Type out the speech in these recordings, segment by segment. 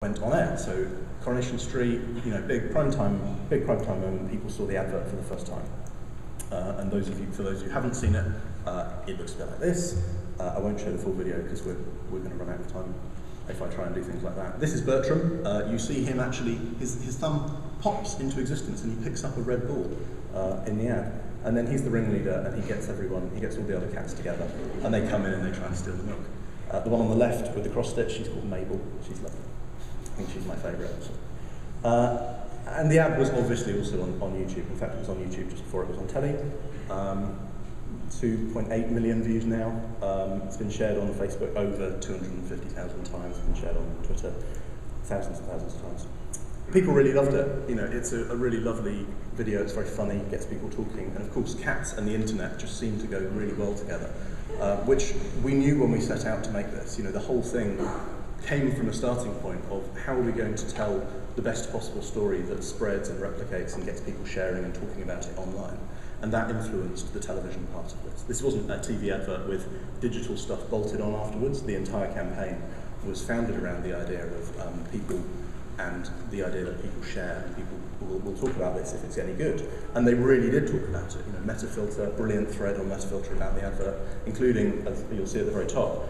went on air. So Coronation Street, you know, big prime time moment. People saw the advert for the first time. And for those of you who haven't seen it, it looks a bit like this. I won't show the full video because we're going to run out of time if I try and do things like that. This is Bertram. You see him actually, his thumb pops into existence and he picks up a red ball in the ad. And then he's the ringleader and he gets all the other cats together and they come in and they try and steal the milk. The one on the left with the cross stitch, she's called Mabel. She's lovely. I think she's my favourite. And the ad was obviously also on YouTube. In fact, it was on YouTube just before it was on telly. 2.8 million views now. It's been shared on Facebook over 250,000 times. It's been shared on Twitter thousands and thousands of times. People really loved it. You know, it's a really lovely video. It's very funny, gets people talking, and of course, cats and the internet just seem to go really well together, which we knew when we set out to make this. You know, the whole thing came from a starting point of how are we going to tell the best possible story that spreads and replicates and gets people sharing and talking about it online. And that influenced the television part of this. This wasn't a TV advert with digital stuff bolted on afterwards. The entire campaign was founded around the idea of people and the idea that people share and people will talk about this if it's any good. And they really did talk about it. You know, Metafilter, brilliant thread on Metafilter about the advert, including, as you'll see at the very top,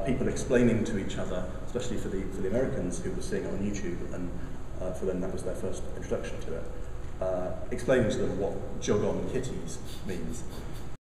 people explaining to each other, especially for the Americans who were seeing it on YouTube, and for them that was their first introduction to it, explaining to them what jog on kitties means.